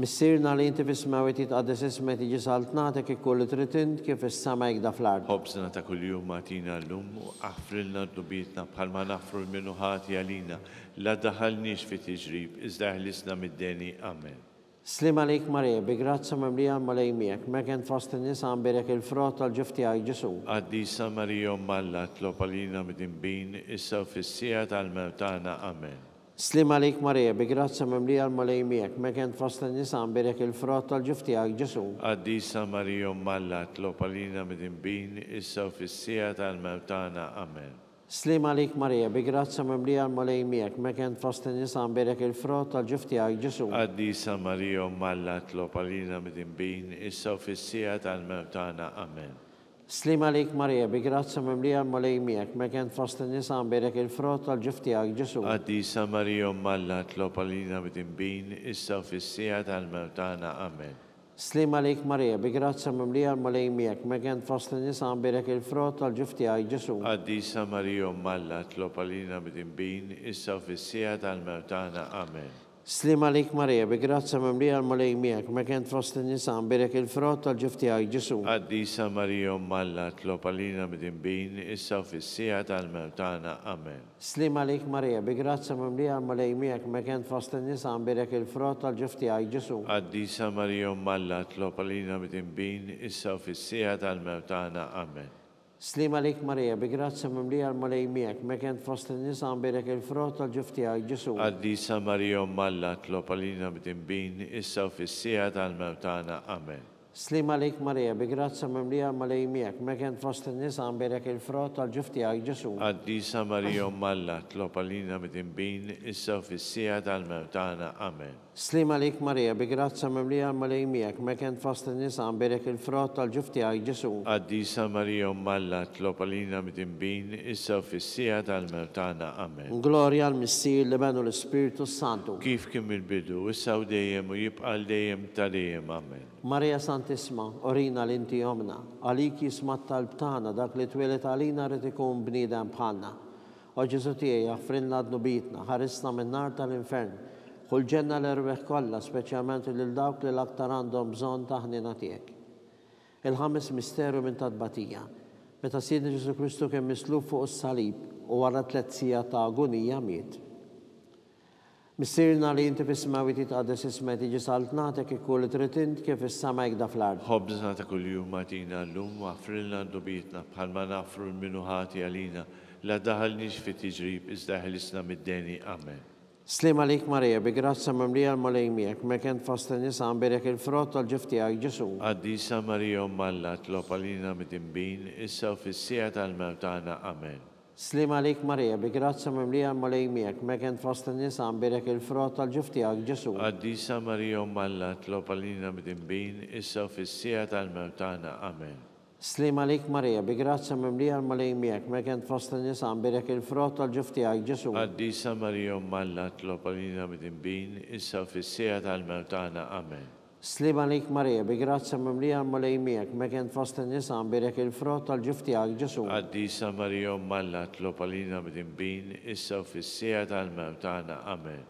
Missirna li inti fis-smawi titqaddes ismek tiġi saltnatek ikkulli tritint kif is-sama jgda fl-ard. Ħobżna ta' kuljum għatina l-lum u aħfrilna d-dubitna bħalma naħfru l-minuħati għalina la daħalniex fi tiġrib iżda ħlisna mid-deni. Amen. Slim għalik Marija, bi grazza memlija malej miegħek, mekent fost in-nisa għambirek il-frott tal-ġuf tiegħek Ġesu. Qaddisa Marija Malla tlob għalina mid-inbin issa u fis-sija tal-mewtana. Amen. Slim għalik Marija, bi grazza memlija malej miegħek, mekent fost in-nisa għambirek il-frott tal-ġuf tiegħek Ġesu. Qaddisa Marija Malla tlob għalina mid-inbin issa u fis-sija tal-mewtana. Amen. Slim għalik Marija, bi grazza memlija malej miegħek, mekent fost in-nisa għambirek il-frott tal-ġuf tiegħek Ġesu. Qaddisa Marija Malla tlob għalina mid-inbin issa u fis-sija tal-mewtana. Amen. Slim għalik Marija, bi grazza memlija malej miegħek, mekent fost in-nisa għambirek il-frott tal-ġuf tiegħek Ġesu. Qaddisa Marija Malla tlob għalina mid-inbin issa u fis-sija tal-mewtana. Amen. Slim għalik Marija, bi grazza memlija malej miegħek, mekent fost in-nisa għambirek il-frott tal-ġuf tiegħek Ġesu. Qaddisa Marija Malla tlob għalina mid-inbin issa u fis-sija tal-mewtana. Amen. Slim għalik Marija, bi grazza memlija malej miegħek, mekent fost in-nisa għambirek il-frott tal-ġuf tiegħek Ġesu. Qaddisa Marija Malla tlob għalina mid-inbin issa u fis-sija tal-mewtana. Amen. Slim għalik Marija, bi grazza memlija malej miegħek, mekent fost in-nisa għambirek il-frott tal-ġuf tiegħek Ġesu. Qaddisa Marija Malla tlob għalina mid-inbin issa u fis-sija tal-mewtana. Amen. Slim għalik Marija, bi grazza memlija malej miegħek, mekent fost in-nisa għambirek il-frott tal-ġuf tiegħek Ġesu. Qaddisa Marija Malla tlob għalina mid-inbin issa u fis-sija tal-mewtana. Amen. Slim għalik Marija, bi grazza memlija malej miegħek, mekent fost in-nisa għambirek il-frott tal-ġuf tiegħek Ġesu. Qaddisa Marija Malla tlob għalina mid-inbin issa u fis-sija tal-mewtana. Amen. Slim għalik Marija, bi grazza memlija malej miegħek, mekent fost in-nisa għambirek il-frott tal-ġuf tiegħek Ġesu. Qaddisa Marija Malla tlob għalina mid-inbin issa u fis-sija tal-mewtana. Amen. Glorja għal-Missir li benu l-Spiritu Santu. Kif kien mill-bidu issa u dejjem u jibqa' dejjem ta' dejjem. Amen. Marija Santisma, orina l-inti jomna, għaliki smat talbtana dak li twilet għalina rrit ikun bnidem bħalna. O Ġesu tiegħi għafrilna d-nubitna, ħarisna min-nar tal-infern, kull ġenna l-erweħ kollha, speċjalment lil dawk li l-aktar għandhom bżonn taħnina tiegħek. Il-ħames misterju minn tadbatija, meta Sidna Ġesu Kristu kien mislub fuq is-salib u wara 3 sija ta' agonija miet. Missirna li inti fis-smawi titqaddes ismek tiġi saltnatek ikkulli tritint kif is-sama jgda fl-ard. Ħobżna ta' kuljum għatina l-lum u aħfrilna d-dubitna bħalma naħfru l-minuħati għalina la daħalniex fi tiġrib iżda ħlisna mid-deni. Amen. Slim għalik Marija, bi grazza memlija malej miegħek, mekent fost in-nisa għambirek il-frott tal-ġuf tiegħek Ġesu. Qaddisa Marija Malla tlob għalina mid-inbin issa u fis-sija tal-mewtana. Amen. Slim għalik Marija, bi grazza memlija malej miegħek, mekent fost in-nisa għambirek il-frott tal-ġuf tiegħek Ġesu. Qaddisa Marija Malla tlob għalina mid-inbin issa u fis-sija tal-mewtana. Amen. Slim għalik Marija, bi grazza memlija malej miegħek, mekent fost in-nisa għambirek il-frott tal-ġuf tiegħek Ġesu. Qaddisa Marija Malla tlob għalina mid-inbin issa u fis-sija tal-mewtana. Amen. Slim għalik Marija, bi grazza memlija malej miegħek, mekent fost in-nisa għambirek il-frott tal-ġuf tiegħek Ġesu. Qaddisa Marija Malla tlob għalina mid-inbin issa u fis-sija tal-mewtana. Amen.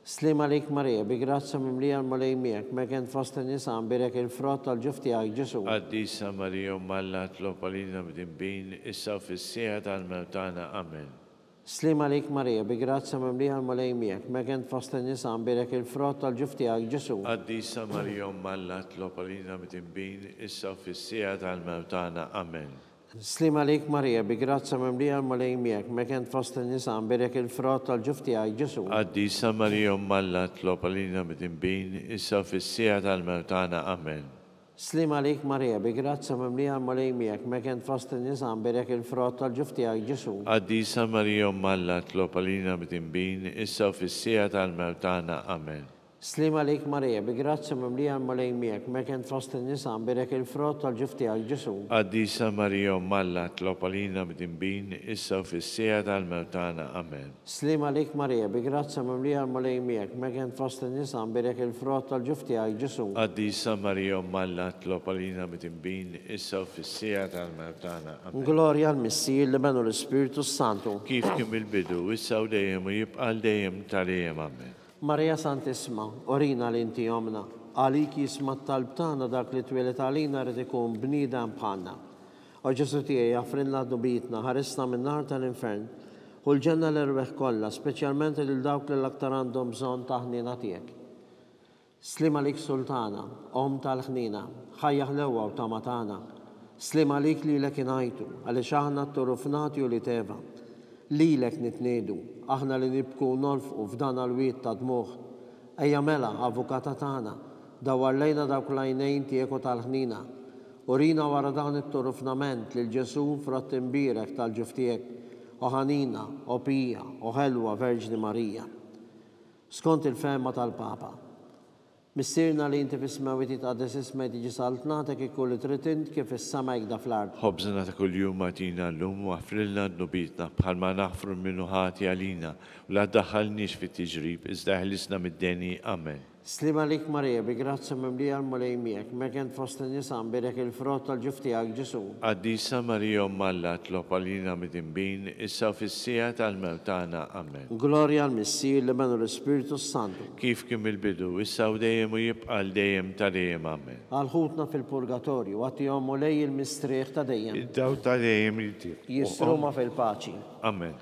Slim għalik Marija, bi grazza memlija malej miegħek, mekent fost in-nisa għambirek il-frott tal-ġuf tiegħek Ġesu. Qaddisa Marija Malla tlob għalina mid-inbin issa u fis-sija tal-mewtana. Amen. Slim għalik Marija, bi grazza memlija malej miegħek, mekent fost in-nisa għambirek il-frott tal-ġuf tiegħek Ġesu. Qaddisa Marija Malla tlob għalina mid-inbin issa u fis-sija tal-mewtana. Amen. Slim għalik Marija, bi grazza memlija malej miegħek, mekent fost in-nisa għambirek il-frott tal-ġuf tiegħek Ġesu. Qaddisa Marija Malla tlob għalina mid-inbin issa u fis-sija tal-mewtana. Amen. Slim għalik Marija, bi grazza memlija malej miegħek, mekent fost in-nisa għambirek il-frott tal-ġuf tiegħek Ġesu. Qaddisa Marija Malla tlob għalina mid-inbin issa u fis-sija tal-mewtana. Amen. Slim għalik Marija, bi grazzi mimlija l-mulej miegħek, mekent fost in-nisa birek il-frott tal-ġuf tiegħek Ġesu. Qaddisa Marija Malla tlob għalina b'dinbin issa u fis-sija tal-mewt tagħna. Amen. Slim għalik Marija, bi grazzi mimlija l-mulej miegħek, mekent fost in-nisa birek il-frott tal-ġuf tiegħek Ġesu. Qaddisa Marija Malla tlob għalina b'dinbin issa u fis-sija tal-mewt tagħna. Amen. Glorja l-Missir li benu l-Ispiritu Santu. Kif kien bil-bidu, issa u dejjem u jibqa' dejjem tal-dejjem. Amen. Marija Santisma, orina l-inti jomna, għalik jisma tal-btana dak li twilet għalina rrit ikun bnidem bħalna. O Ġesu tiegħi jaffrinna dubitna, ħarisna minn nar tal-infern, u l-ġenna l-irbeħ kollha, speċjalment lil dawk li l-aktar għandhom bżonn ta' ħnina tiegħek. Slim għalik Sultana, om tal-ħnina, ħajjaħ l-ewwa u ta' matana. Slim għalik li l-ek inajtu, għaliex aħna t-turufnati u li teva. Lilek nitnedu, aħna li nibku nolfqu f'dan għal-wiet ta' dmuħ. Ejja mela, avukata tagħna, dawar lejna dawk lajnejn tiegħek tal-ħnina. Urina wara dan it-turufnament lil Ġesu frott imbirek tal-ġuf tiegħek, o ħanina, o pija, o ħelwa Verġni Marija. Skont il-femma tal-Papa. Missirna li inti fis-smawiti ta' desisma tiġi saltnatek ikkulli tritint kif is-sama jgda fl-art. Ħobżna ta' kull-jum għatina l-lum u għafrilna d-nubitna bħalma naħfru minnu ħati għalina u la daħalniex fit-tiġrib iżda ħlisna mid-deni. Amen. Slim għalik Marija, bi grazzi mimlija l-mulej miegħek, mekent fost in-nisa birek il-frott tal-ġuf tiegħek Ġesu. Qaddisa Marija Malla tlob għalina mid-inbin issa u fis-sija tal-mewt tagħna. Amen. Glorja l-Missir li benu l-Ispiritu Santu. Kif kien il-bidu, issa u dejjem u jibqa' dejjem ta' dejjem. Amen. Għalħutna fil-purgatorju, għatihom mulej il-mistrieħ ta' dejjem. Id-daw ta' dejjem jistruma fil-paċi. Amen.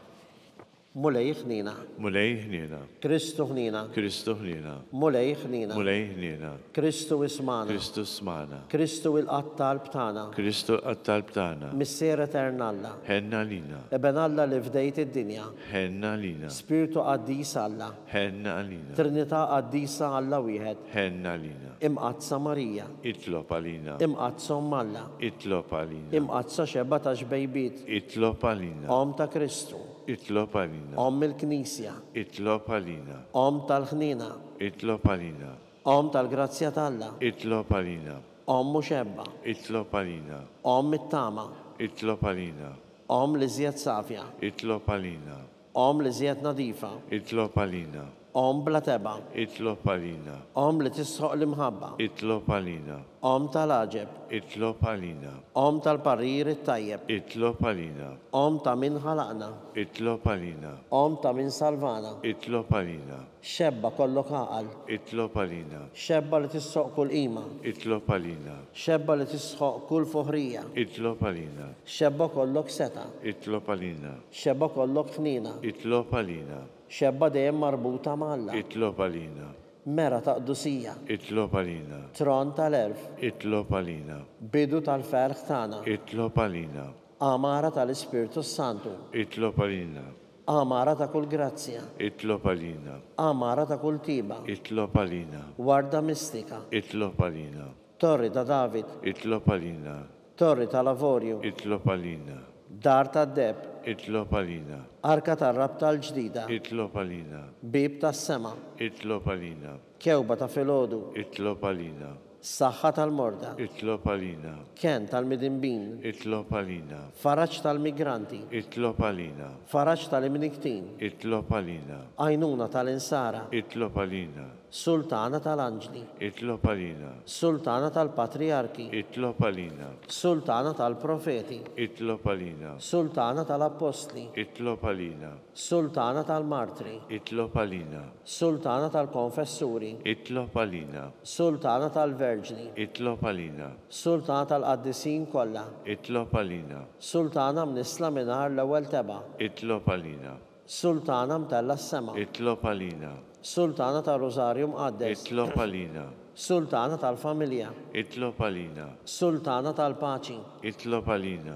Mulej ħnina. Mulej ħnina. Kristu ħnina. Kristu ħnina. Mulej ħnina. Mulej ħnina. Kristu ismana. Kristu ismana. Kristu il-qattal btana. Kristu il-qattal btana. Missier eternalla. Henna lina. Eben Alla li fdejt id-dinja. Henna lina. Spiritu qaddis Alla. Henna lina. Trinità qaddisa Alla wieħed. Henna lina. Imqazza Marija. Itlob għalina. Imqazza Alla. Itlob għalina. Imqazza xebba ta' xbejbit. Itlob għalina. Om ta' Kristu. Itlob għalina. Om il-Knisja. Itlob għalina. Om tal-ħnina. Itlob għalina. Om tal-grazzja talla. Itlob għalina. Om muxebba. Itlob għalina. Om it-tama. Itlob għalina. Om li zjed safja. Itlob għalina. Om li zjed nadifa. Itlob għalina. Om bla teba. Itlob għalina. Om li tisħoq l-imħabba. Itlob għalina. Om tal-aġeb. Itlob għalina. Om tal-parir it-tajjeb. Itlob għalina. Om ta' min ħalaqna. Itlob għalina. Om ta' min salvana. Itlob għalina. Xebba kollok aqal. Itlob għalina. Xebba li tisħoq kull qima. Itlob għalina. Xebba li tisħoq kull fuħrija. Itlob għalina. Xebba kollok seta. Itlob għalina. Xebba kollok ħnina. Itlob għalina. Xebba dejjem marbuta malla. Itlob għalina. Mera ta' qdusija. Itlob għalina. Tron tal-erf. Itlob għalina. Bidu tal-ferħ tagħna. Itlob għalina. Amara tal-Ispiritu Santu. Itlob għalina. Amara ta' kull grazzja. Itlob għalina. Amara ta' kull tiba. Itlob għalina. Warda mistika. Itlob għalina. Torri ta' David. Itlob għalina. Torri ta' Lavorju. Itlob għalina. Dar ta' Deb. Itlob għalina. Arka ta' rab tal-ġdida. Itlob għalina. Bib ta' sema. Itlob għalina. Kewba ta' filodu. Itlob għalina. Saħħa tal-morda. Itlob għalina. Ken tal-midinbin. Itlob għalina. Faraċ tal-migranti. Itlob għalina. Faraċ tal-imniktin. Itlob għalina. Għajnuna tal-insara. Itlob għalina. Sultana tal-Anġli. Itlob għalina. Sultana tal-Patriarki. Itlob għalina. Sultana tal-Profeti. Itlob għalina. Sultana tal-Apostli. Itlob għalina. Sultana tal-Martri. Itlob għalina. Sultana tal-Konfessuri. Itlob għalina. Sultana tal-Verġni. Itlob għalina. Sultana tal-Qaddisin kollha. Itlob għalina. Sultana mnisla minar l-ewwel teba. Itlob għalina. Sultana mtella s-sema. Itlob għalina. Sultana tal-Rosarju Mqaddes. Itlob għalina. Sultana tal-Familja. Itlob għalina. Sultana tal-Paċi. Itlob għalina.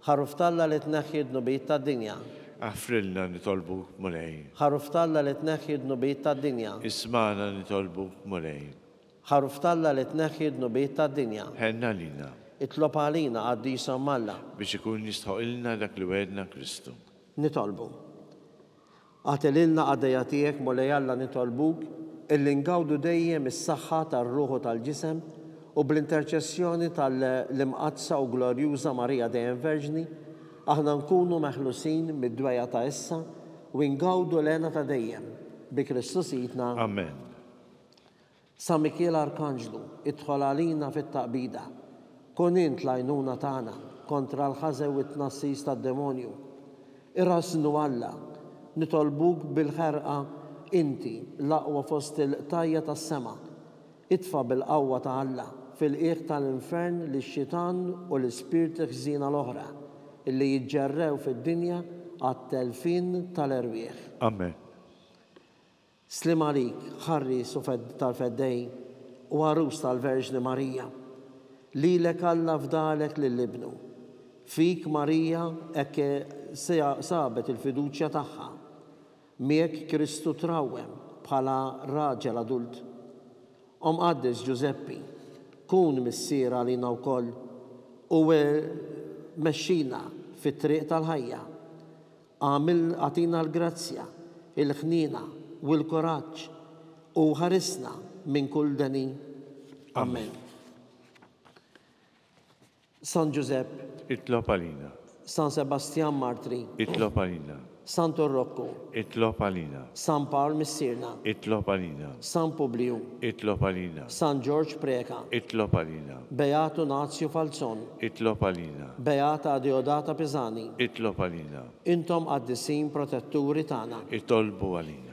Ħaruftalla li tneħħi d-nubiet tad-dinja. Affrilna nitolbu mulej. Ħaruftalla li tneħħi d-nubiet tad-dinja. Ismana nitolbu mulej. Ħaruftalla li tneħħi d-nubiet tad-dinja. Ħenna lina. Itlob għalina għaddisa Malla. Biex ikun jistħoq ilna dak li wedna Kristu. Nitolbu. Għatililna għaddejja tiegħek mulej Alla nitolbuk illi ngawdu dejjem is-saħħa tar-ruħu tal-ġisem u bl-interċessjoni tal-imqazza u glorjuża Marija dejjem Verġni, aħna nkunu meħlusin mid-dwejja ta' issa u ngawdu lena ta' dejjem bi Kristus Idna. Amen. Sa Mikiel Arkanġlu, idħol għalina fit-taqbida, kun int l-għajnuna tagħna kontra l-ħażew u t-tnassis tad-demonju. Irrasnu Alla, nitolbuk bil-ħerqa inti l-aqwa fost il-qtajja tas-sema. Itfa bil-qawwa ta' Alla fil-qiegħ tal-infern lix-xitan u l-ispirti ħżiena l-oħra illi jiġġerrew fid-dinja għat-telfin tal-erwieħ. Amen. Slim għalik, ħarris u tal-feddej u għarus tal-Verġni Marija, lilek Alla fdalek lill-ibnu. Fik Marija ekke sabet il-fiduċja tagħha. Miek Kristu trawem bħala raġel adult. Qaddis Giuseppi, kun missiera lina wkoll u mexxina fit-triq tal-ħajja. Għatina l-grazzja, il-ħnina u l-koraġġ u ħarisna minn kull dani. Amen. San Giuseppe, itlob għalina. San Sebastian Martri, Itlob għalina. San Torrocco, Itlob għalina. San Paul Missirna, Itlob għalina. San Publiu, Itlob għalina. San George Preka, Itlob għalina. Beato Nazio Falzon, Itlob għalina. Beata Deodata Pisani, Itlob għalina. intom qaddisin protetturi tagħna. Itolbu għalina.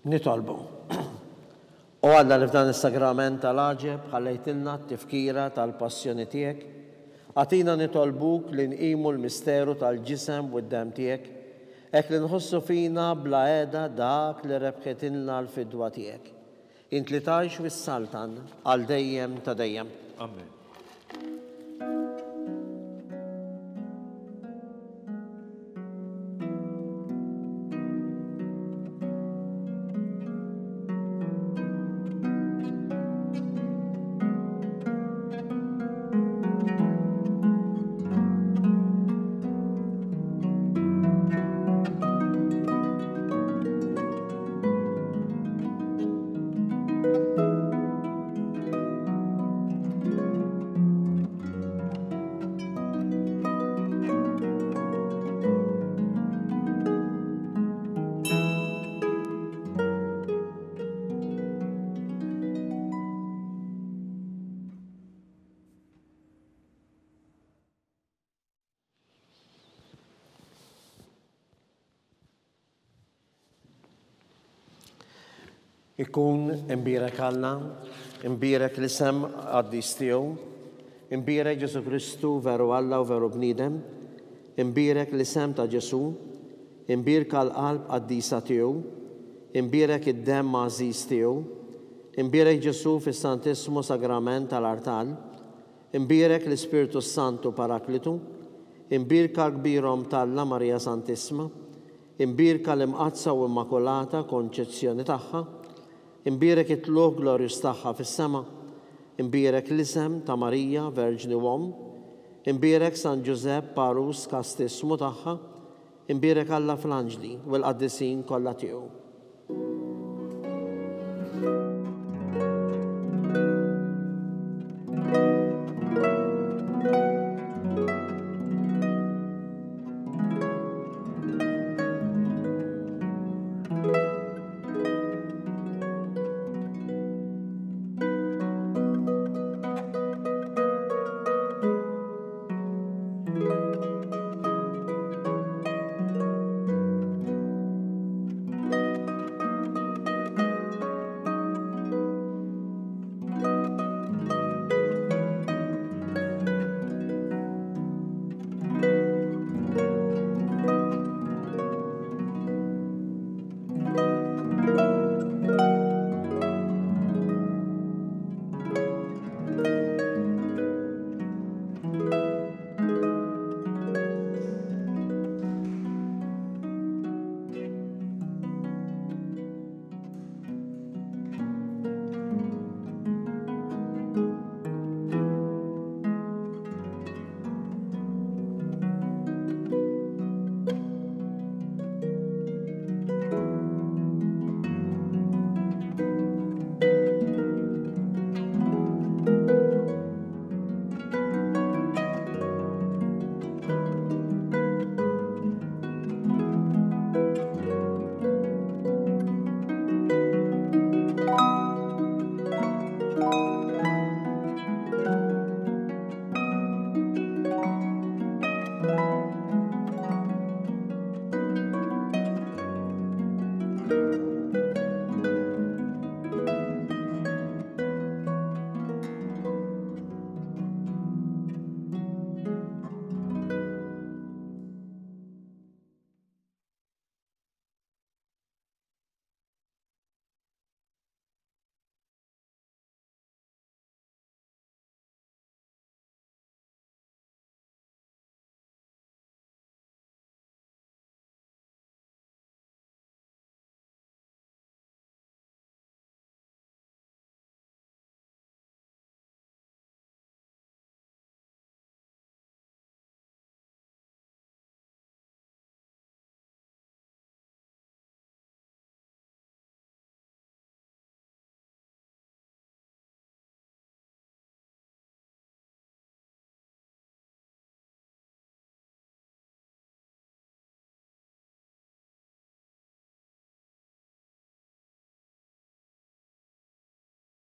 Nitolbu. U Alla li f'dan is-sagrament tal-aġeb ħallejtilna t-tifkira tal-passjoni tiegħek, għatina nitolbuk li nqimu l-misteru tal-ġisem u d-dem tiegħek, hekk li nħossu fina bla qiegħda dak li rebħetilna l-fidwa tiegħek. Int li tgħix wis-saltan għal dejjem ta' dejjem. Amen. Ikun imbirek Alla, imbirek l-isem għaddis tiegħu, imbirek Ġesu Kristu veru Alla u veru bniedem, imbirek l-isem ta' Ġesu, imbirek l-qalb għaddisa tiegħu, imbirek id-dem mażis tiegħu, imbirek Ġesu fis-Santissimu Sagrament tal-Artal, imbirek l-Ispiritu Santu Paraklitu, imbirek l-kbirhom tal-La Marija Santissima, imbirek l-imqazza u immakolata konċezzjoni tagħha, imbirek it-tluq glorjus tagħha fis-sema, imbirek l-isem ta' Marija Verġni Uom, imbirek San Giuseppe Parus Kastissimu tagħha, imbirek Alla fl-Anġli u l-qaddisin kollha tiegħu.